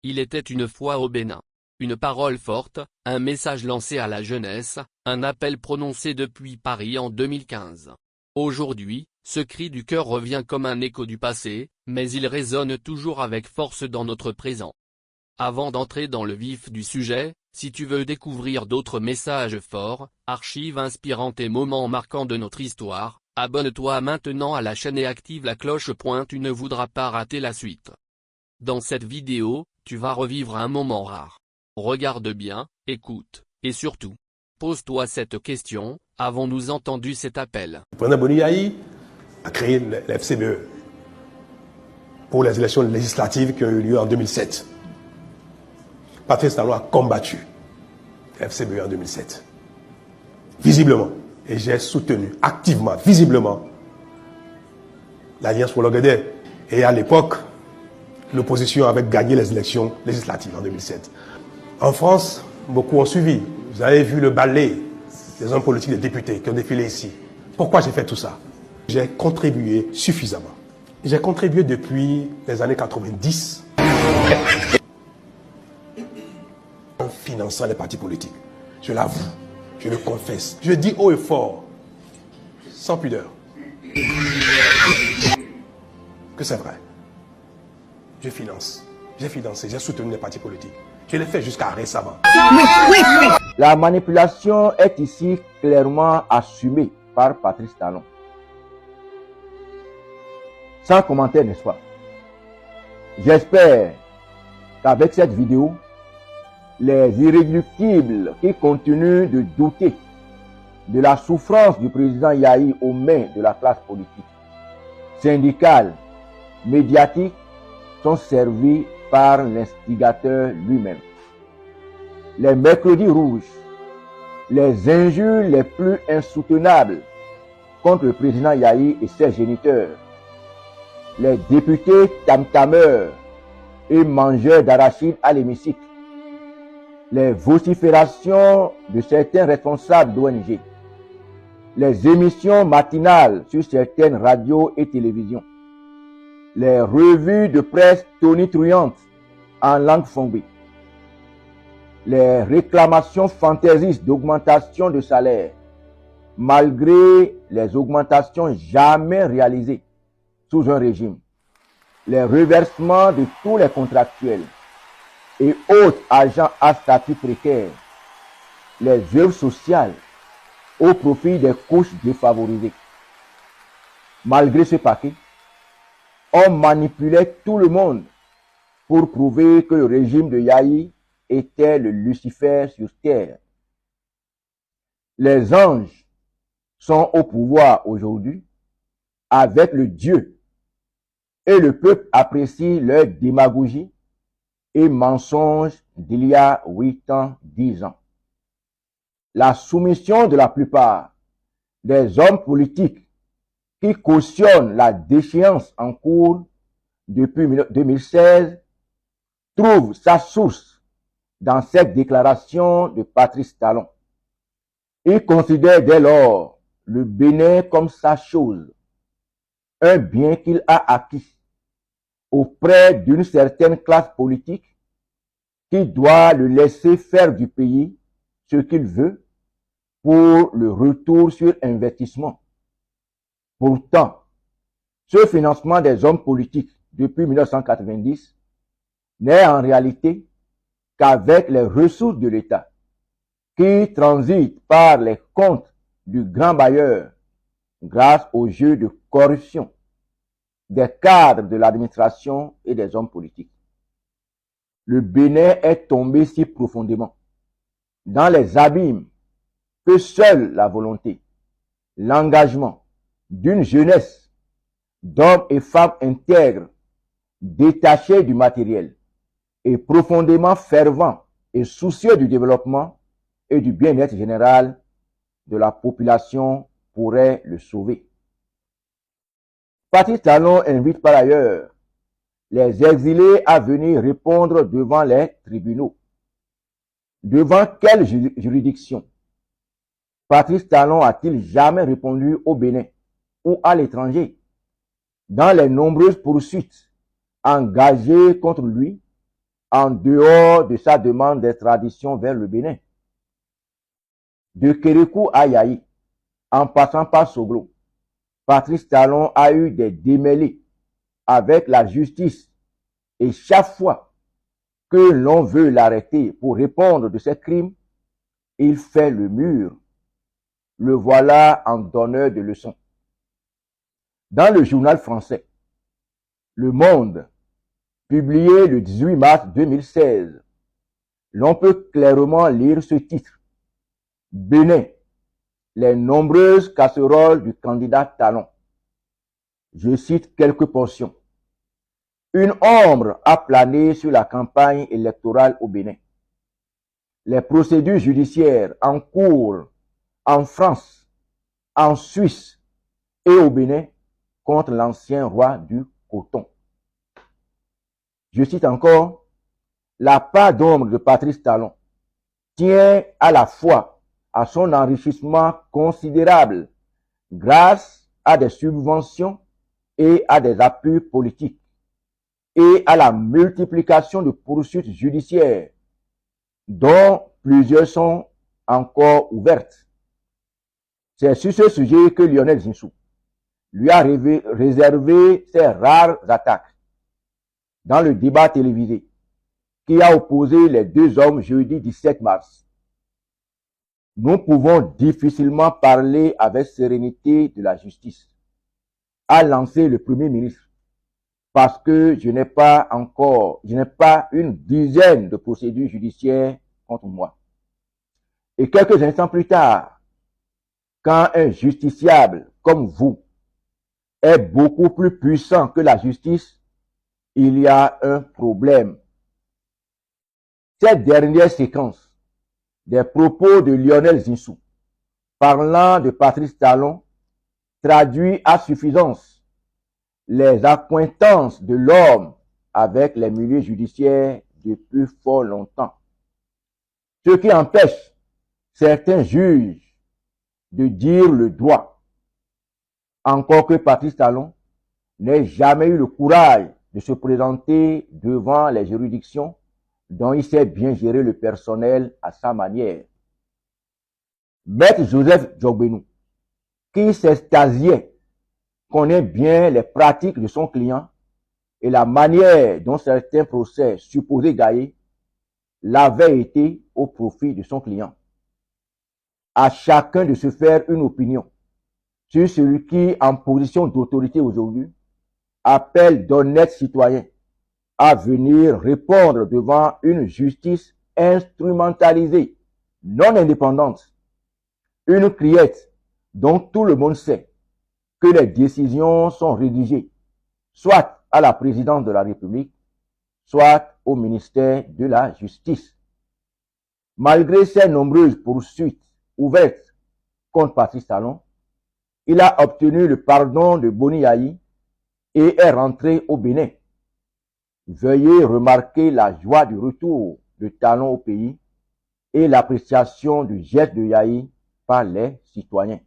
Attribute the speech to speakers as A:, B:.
A: Il était une fois au Bénin. Une parole forte, un message lancé à la jeunesse, un appel prononcé depuis Paris en 2015. Aujourd'hui, ce cri du cœur revient comme un écho du passé, mais il résonne toujours avec force dans notre présent. Avant d'entrer dans le vif du sujet, si tu veux découvrir d'autres messages forts, archives inspirantes et moments marquants de notre histoire, abonne-toi maintenant à la chaîne et active la cloche. Tu ne voudras pas rater la suite. Dans cette vidéo, tu vas revivre un moment rare. Regarde bien, écoute, et surtout, pose-toi cette question: avons-nous entendu cet appel?
B: Le président Boni Yayi a créé le FCBE pour les élections législatives qui ont eu lieu en 2007. Patrice Talon a combattu le FCBE en 2007, visiblement, et j'ai soutenu activement, visiblement, l'Alliance pour le Guédé. Et à l'époque, l'opposition avait gagné les élections législatives en 2007. En France, beaucoup ont suivi. Vous avez vu le ballet des hommes politiques, des députés qui ont défilé ici. Pourquoi j'ai fait tout ça? J'ai contribué suffisamment. J'ai contribué depuis les années 90 en finançant les partis politiques. Je l'avoue, je le confesse. Je dis haut et fort, sans pudeur, que c'est vrai. Je finance, j'ai financé, j'ai soutenu les partis politiques. Je l'ai fait jusqu'à récemment.
C: La manipulation est ici clairement assumée par Patrice Talon. Sans commentaire, n'est-ce pas? J'espère qu'avec cette vidéo, les irréductibles qui continuent de douter de la souffrance du président Yayi aux mains de la classe politique, syndicale, médiatique, sont servis par l'instigateur lui-même. Les mercredis rouges, les injures les plus insoutenables contre le président Yayi et ses géniteurs, les députés tam-tameurs et mangeurs d'arachides à l'hémicycle, les vociférations de certains responsables d'ONG, les émissions matinales sur certaines radios et télévisions, les revues de presse tonitruantes en langue fongbe, les réclamations fantaisistes d'augmentation de salaire, malgré les augmentations jamais réalisées sous un régime, les reversements de tous les contractuels et autres agents à statut précaire, les œuvres sociales au profit des couches défavorisées. Malgré ce paquet, on manipulait tout le monde pour prouver que le régime de Yayi était le Lucifer sur terre. Les anges sont au pouvoir aujourd'hui avec le Dieu et le peuple apprécie leur démagogie et mensonges d'il y a 8 ans, 10 ans. La soumission de la plupart des hommes politiques qui cautionnent la déchéance en cours depuis 2016 trouve sa source dans cette déclaration de Patrice Talon. Il considère dès lors le Bénin comme sa chose, un bien qu'il a acquis auprès d'une certaine classe politique qui doit le laisser faire du pays ce qu'il veut pour le retour sur investissement. Pourtant, ce financement des hommes politiques depuis 1990 n'est en réalité qu'avec les ressources de l'État qui transitent par les comptes du grand bailleur grâce au jeu de corruption des cadres de l'administration et des hommes politiques. Le Bénin est tombé si profondément dans les abîmes que seule la volonté, l'engagement d'une jeunesse, d'hommes et femmes intègres, détachés du matériel et profondément fervents et soucieux du développement et du bien-être général de la population pourrait le sauver. Patrice Talon invite par ailleurs les exilés à venir répondre devant les tribunaux. Devant quelle juridiction Patrice Talon a-t-il jamais répondu au Bénin ou à l'étranger dans les nombreuses poursuites engagées contre lui en dehors de sa demande d'extradition vers le Bénin. De Kérékou à Yayi, en passant par Soglo, Patrice Talon a eu des démêlés avec la justice et chaque fois que l'on veut l'arrêter pour répondre de ses crimes, il fait le mur. Le voilà en donneur de leçons. Dans le journal français Le Monde, publié le 18 mars 2016, l'on peut clairement lire ce titre. Bénin, les nombreuses casseroles du candidat Talon. Je cite quelques portions. Une ombre a plané sur la campagne électorale au Bénin. Les procédures judiciaires en cours en France, en Suisse et au Bénin contre l'ancien roi du coton. Je cite encore, la part d'ombre de Patrice Talon tient à la fois à son enrichissement considérable grâce à des subventions et à des appuis politiques et à la multiplication de poursuites judiciaires dont plusieurs sont encore ouvertes. C'est sur ce sujet que Lionel Zinsou lui a réservé ses rares attaques dans le débat télévisé qui a opposé les deux hommes jeudi 17 mars. Nous pouvons difficilement parler avec sérénité de la justice, a lancé le Premier ministre, parce que je n'ai pas une dizaine de procédures judiciaires contre moi. Et quelques instants plus tard, quand un justiciable comme vous est beaucoup plus puissant que la justice, il y a un problème. Cette dernière séquence des propos de Lionel Zinsou parlant de Patrice Talon traduit à suffisance les accointances de l'homme avec les milieux judiciaires depuis fort longtemps. Ce qui empêche certains juges de dire le droit, encore que Patrice Talon n'ait jamais eu le courage de se présenter devant les juridictions dont il sait bien gérer le personnel à sa manière. Maître Joseph Djogbenou, qui s'extasiait, connaît bien les pratiques de son client et la manière dont certains procès supposés gagnés l'avaient été au profit de son client. À chacun de se faire une opinion sur celui qui, en position d'autorité aujourd'hui, appelle d'honnêtes citoyens à venir répondre devant une justice instrumentalisée, non indépendante, une criette dont tout le monde sait que les décisions sont rédigées soit à la présidence de la République, soit au ministère de la Justice. Malgré ces nombreuses poursuites ouvertes contre Patrice Talon, il a obtenu le pardon de Boni Yayi et est rentré au Bénin. Veuillez remarquer la joie du retour de Talon au pays et l'appréciation du geste de Yayi par les citoyens.